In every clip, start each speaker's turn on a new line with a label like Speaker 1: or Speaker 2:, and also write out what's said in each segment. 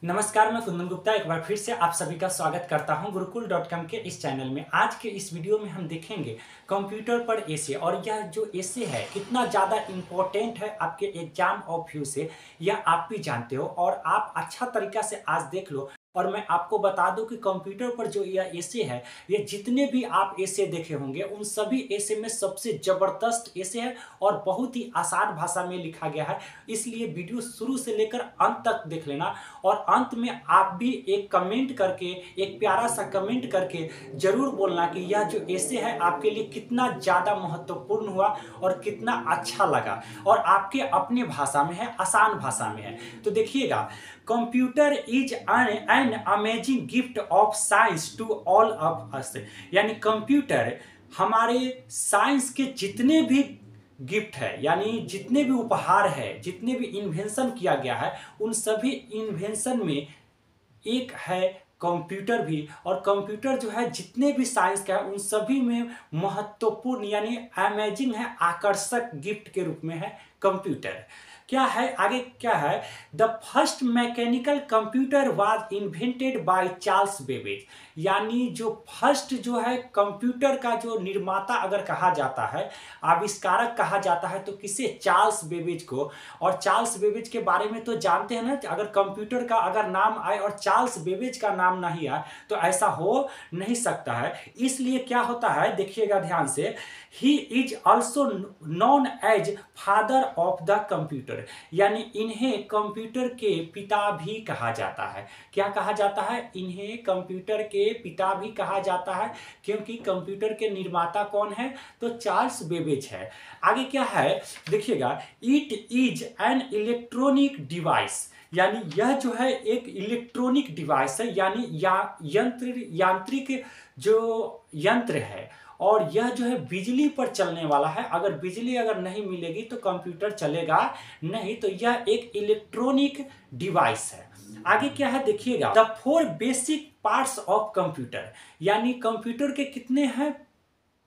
Speaker 1: नमस्कार, मैं कुंदन गुप्ता एक बार फिर से आप सभी का स्वागत करता हूं गुरुकुल.com के इस चैनल में। आज के इस वीडियो में हम देखेंगे कंप्यूटर पर एसे, और यह जो एसे है कितना ज़्यादा इम्पोर्टेंट है आपके एग्जाम ऑफ व्यू से, यह आप भी जानते हो और आप अच्छा तरीका से आज देख लो। और मैं आपको बता दूं कि कंप्यूटर पर जो यह एसे है, ये जितने भी आप एसे देखे होंगे उन सभी एसे में सबसे ज़बरदस्त एसे है और बहुत ही आसान भाषा में लिखा गया है। इसलिए वीडियो शुरू से लेकर अंत तक देख लेना और अंत में आप भी एक कमेंट करके, एक प्यारा सा कमेंट करके जरूर बोलना कि यह जो एसे है आपके लिए कितना ज़्यादा महत्वपूर्ण हुआ और कितना अच्छा लगा और आपके अपने भाषा में है, आसान भाषा में है। तो देखिएगा, computer is an amazing gift of science to all of us. यानी कंप्यूटर हमारे साइंस के जितने भी गिफ्ट है, यानी जितने भी उपहार है, जितने भी इन्वेंशन किया गया है, उन सभी इन्वेंशन में एक है कंप्यूटर भी। और कंप्यूटर जो है जितने भी साइंस का है उन सभी में महत्वपूर्ण यानी अमेजिंग है, आकर्षक गिफ्ट के रूप में है कंप्यूटर। क्या है आगे, क्या है, the first mechanical computer was invented by Charles Babbage. यानी जो फर्स्ट जो है कंप्यूटर का जो निर्माता अगर कहा जाता है, आविष्कारक कहा जाता है, तो किसे? चार्ल्स बेबेज को। और चार्ल्स बेबेज के बारे में तो जानते हैं ना, अगर कंप्यूटर का अगर नाम आए और चार्ल्स बेबेज का नाम नहीं आए तो ऐसा हो नहीं सकता है। इसलिए क्या होता है, देखिएगा ध्यान से, he is also known as father of the computer. यानी इन्हें कंप्यूटर के पिता भी कहा जाता है। क्या कहा जाता है? इन्हें कंप्यूटर के पिता भी कहा जाता है, क्योंकि कंप्यूटर के निर्माता कौन है? तो चार्ल्स बेबेज है। आगे क्या है, देखिएगा, it is an electronic device. यानी यह जो है एक इलेक्ट्रॉनिक डिवाइस है, यानी यांत्रिक जो यंत्र है, और यह जो है बिजली पर चलने वाला है। अगर बिजली अगर नहीं मिलेगी तो कंप्यूटर चलेगा नहीं, तो यह एक इलेक्ट्रॉनिक डिवाइस है। आगे क्या है, देखिएगा, the 4 basic parts of computer. यानी कंप्यूटर के कितने हैं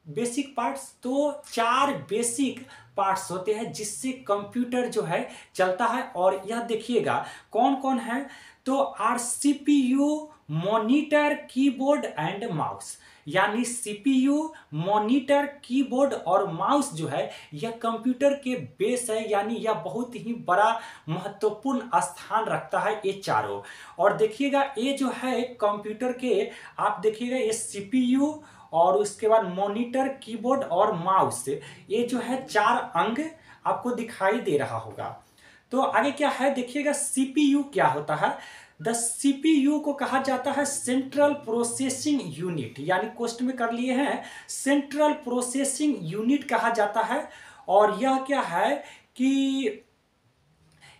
Speaker 1: बेसिक पार्ट्स? तो 4 बेसिक पार्ट्स होते हैं जिससे कंप्यूटर जो है चलता है। और यह देखिएगा कौन कौन है, तो are CPU, monitor, keyboard and mouse. यानी सीपीयू, मॉनिटर, कीबोर्ड और माउस जो है यह कंप्यूटर के बेस है, यानी यह बहुत ही बड़ा महत्वपूर्ण स्थान रखता है ये चारों। और देखिएगा ये जो है कंप्यूटर के, आप देखिएगा ये सीपीयू और उसके बाद मॉनिटर, कीबोर्ड और माउस, ये जो है 4 अंग आपको दिखाई दे रहा होगा। तो आगे क्या है, देखिएगा, सीपीयू क्या होता है? द सीपीयू को कहा जाता है सेंट्रल प्रोसेसिंग यूनिट। यानी क्वेश्चन में कर लिए हैं, सेंट्रल प्रोसेसिंग यूनिट कहा जाता है। और यह क्या है कि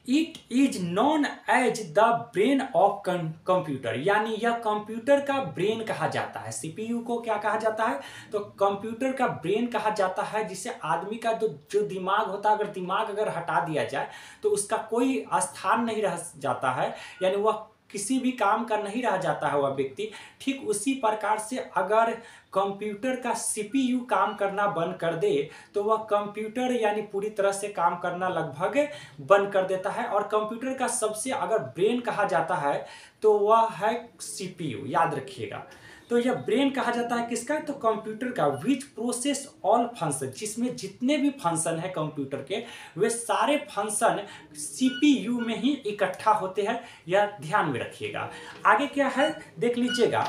Speaker 1: it is known as the brain of computer. यानी यह कंप्यूटर का ब्रेन कहा जाता है। सीपीयू को क्या कहा जाता है? तो कंप्यूटर का ब्रेन कहा जाता है, जिसे आदमी का जो दिमाग होता है, अगर दिमाग अगर हटा दिया जाए तो उसका कोई स्थान नहीं रह जाता है, यानी वह किसी भी काम का नहीं रह जाता है वह व्यक्ति। ठीक उसी प्रकार से अगर कंप्यूटर का सीपीयू काम करना बंद कर दे तो वह कंप्यूटर यानी पूरी तरह से काम करना लगभग बंद कर देता है। और कंप्यूटर का सबसे अगर ब्रेन कहा जाता है तो वह है सीपीयू, याद रखिएगा। तो यह ब्रेन कहा जाता है किसका? तो कंप्यूटर का, विच प्रोसेस ऑल फंक्शन, जिसमें जितने भी फंक्शन है कंप्यूटर के वे सारे फंक्शन सीपीयू में ही इकट्ठा होते हैं, यह ध्यान में रखिएगा। आगे क्या है देख लीजिएगा,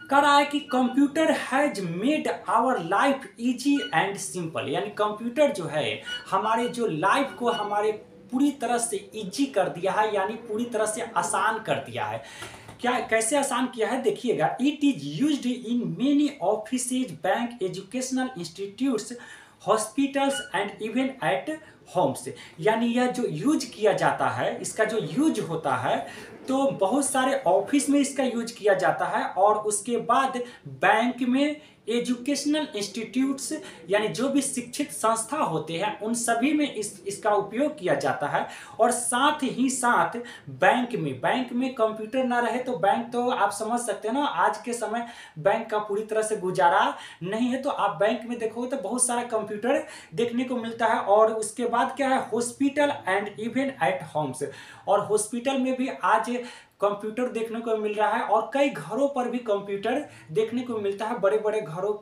Speaker 1: कह रहा है कि computer has made our life easy and simple. यानी कंप्यूटर जो है हमारे जो लाइफ को हमारे पूरी तरह से इजी कर दिया है, यानी पूरी तरह से आसान कर दिया है। क्या, कैसे आसान किया है, देखिएगा, it is used in many offices, bank, educational institutes, hospitals and even at Holmes. यानी यह जो यूज किया जाता है, इसका जो यूज होता है, तो बहुत सारे ऑफिस में इसका यूज किया जाता है, और उसके बाद बैंक में, एजुकेशनल इंस्टीट्यूट्स यानी जो भी शिक्षित संस्था होते हैं उन सभी में इसका उपयोग किया जाता है। और साथ ही साथ बैंक में कंप्यूटर ना रहे तो बैंक तो आप समझ सकते हैं ना, आज के समय बैंक का पूरी तरह से गुजारा नहीं है। तो आप बैंक में देखोगे तो बहुत सारा कंप्यूटर देखने को मिलता है। और उसके बाद क्या है, hospital and even at Holmes, और हॉस्पिटल में भी आज कंप्यूटर देखने को मिल रहा है और कई घरों पर भी कंप्यूटर देखने को मिलता है, बड़े बड़े घरों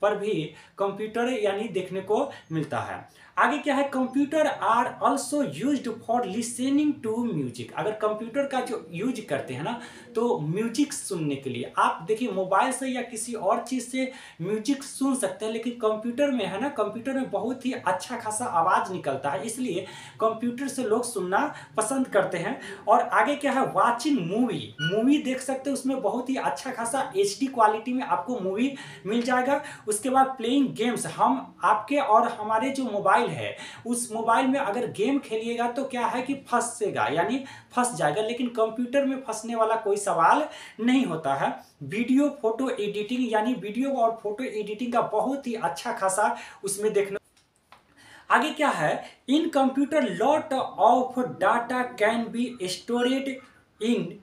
Speaker 1: पर भी कंप्यूटर यानी देखने को मिलता है। आगे क्या है, computer are also used for listening to music. अगर कंप्यूटर का जो यूज करते हैं ना, तो म्यूजिक सुनने के लिए, आप देखिए मोबाइल से या किसी और चीज़ से म्यूजिक सुन सकते हैं, लेकिन कंप्यूटर में है ना, कंप्यूटर में बहुत ही अच्छा खासा आवाज़ निकलता है, इसलिए कंप्यूटर से लोग सुनना पसंद करते हैं। और आगे क्या है, वाचिंग मूवी, मूवी देख सकते हैं, उसमें बहुत ही अच्छा खासा HD क्वालिटी में आपको मूवी मिल जाएगा। उसके बाद प्लेइंग गेम्स, हम आपके और हमारे जो मोबाइल है, उस मोबाइल में अगर गेम खेलिएगा तो क्या है कि फंसेगा यानी फंस जाएगा, लेकिन कंप्यूटर में फंसने वाला कोई सवाल नहीं होता है। वीडियो फोटो एडिटिंग, यानी वीडियो और फोटो एडिटिंग का बहुत ही अच्छा खासा उसमें देखने। आगे क्या है, in computer lot of data can be stored in,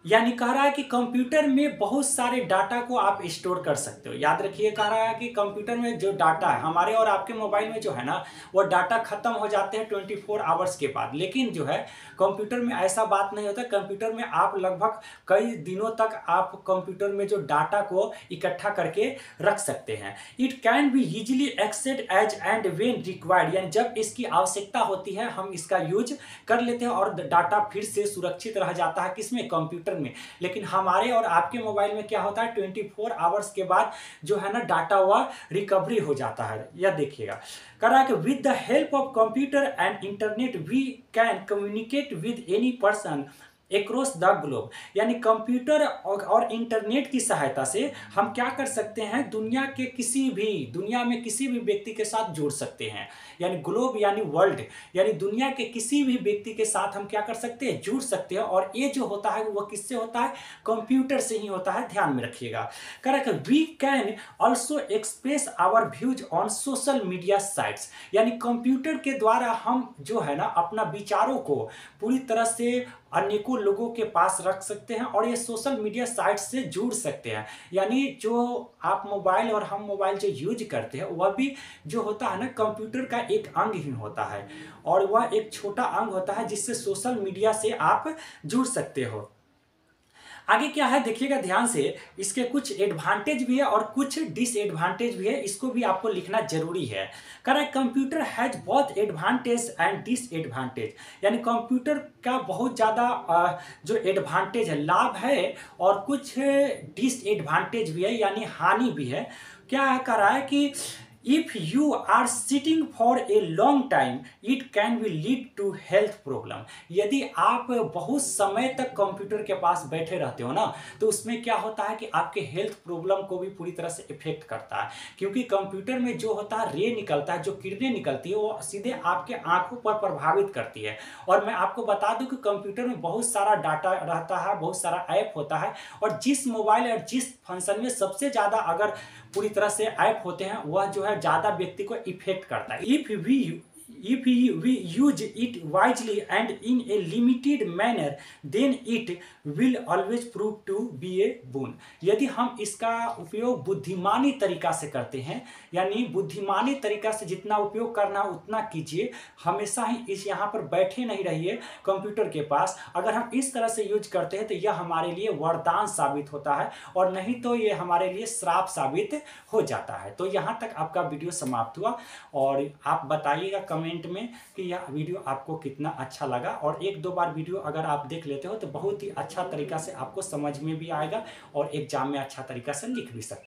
Speaker 1: यानी कह रहा है कि कंप्यूटर में बहुत सारे डाटा को आप स्टोर कर सकते हो। याद रखिए, कह रहा है कि कंप्यूटर में जो डाटा है, हमारे और आपके मोबाइल में जो है ना, वो डाटा खत्म हो जाते हैं 24 आवर्स के बाद, लेकिन जो है कंप्यूटर में ऐसा बात नहीं होता। कंप्यूटर में आप लगभग कई दिनों तक आप कंप्यूटर में जो डाटा को इकट्ठा करके रख सकते हैं। It can be easily accessed as and when required, यानी जब इसकी आवश्यकता होती है हम इसका यूज कर लेते हैं और डाटा फिर से सुरक्षित रह जाता है, किसमें, कंप्यूटर में। लेकिन हमारे और आपके मोबाइल में क्या होता है, 24 आवर्स के बाद जो है ना डाटा वह रिकवरी हो जाता है। यह देखिएगा, कह रहा है कि with the help of computer and internet we can communicate with any person across the globe, यानी कंप्यूटर और इंटरनेट की सहायता से हम क्या कर सकते हैं, दुनिया के किसी भी, दुनिया में किसी भी व्यक्ति के साथ जुड़ सकते हैं। यानी ग्लोब यानी वर्ल्ड, यानी दुनिया के किसी भी व्यक्ति के साथ हम क्या कर सकते हैं, जुड़ सकते हैं। और ये जो होता है वो किससे होता है, कंप्यूटर से ही होता है, ध्यान में रखिएगा। Correct, we can also express our views on social media sites, यानी कंप्यूटर के द्वारा हम जो है ना अपना विचारों को पूरी तरह से अनेकों लोगों के पास रख सकते हैं और ये सोशल मीडिया साइट से जुड़ सकते हैं। यानी जो आप मोबाइल और हम मोबाइल जो यूज करते हैं वह भी जो होता है ना कंप्यूटर का एक अंग ही होता है, और वह एक छोटा अंग होता है जिससे सोशल मीडिया से आप जुड़ सकते हो। आगे क्या है देखिएगा ध्यान से, इसके कुछ एडवांटेज भी है और कुछ डिसएडवांटेज भी है, इसको भी आपको लिखना जरूरी है। कह रहा है कंप्यूटर हैज बहुत एडवांटेज एंड डिसएडवांटेज, यानी कंप्यूटर का बहुत ज़्यादा जो एडवांटेज है, लाभ है, और कुछ डिसएडवांटेज भी है यानी हानि भी है। क्या है, कह रहा है कि if you are sitting for a long time it can be lead to health problem, यदि आप बहुत समय तक कंप्यूटर के पास बैठे रहते हो ना, तो उसमें क्या होता है कि आपके हेल्थ प्रॉब्लम को भी पूरी तरह से इफेक्ट करता है, क्योंकि कंप्यूटर में जो होता है रे निकलता है, जो किरणें निकलती है वो सीधे आपके आंखों पर प्रभावित करती है। और मैं आपको बता दूं कि कंप्यूटर में बहुत सारा डाटा रहता है, बहुत सारा ऐप होता है, और जिस मोबाइल और जिस फंक्शन में सबसे ज़्यादा अगर पूरी तरह से ऐप होते हैं वह जो है ज़्यादा व्यक्ति को इफेक्ट करता है। If we use it wisely and in a limited manner, then it will always prove to be a boon. यदि हम इसका उपयोग बुद्धिमानी तरीका से करते हैं, यानी बुद्धिमानी तरीका से जितना उपयोग करना उतना कीजिए, हमेशा ही इस यहाँ पर बैठे नहीं रहिए कंप्यूटर के पास। अगर हम इस तरह से यूज करते हैं तो यह हमारे लिए वरदान साबित होता है, और नहीं तो ये हमारे लिए श्राप साबित हो जाता है। तो यहाँ तक आपका वीडियो समाप्त हुआ, और आप बताइएगा कमेंट में कि यह वीडियो आपको कितना अच्छा लगा। और एक दो बार वीडियो अगर आप देख लेते हो तो बहुत ही अच्छा तरीका से आपको समझ में भी आएगा और एग्जाम में अच्छा तरीका से लिख भी सकते हो।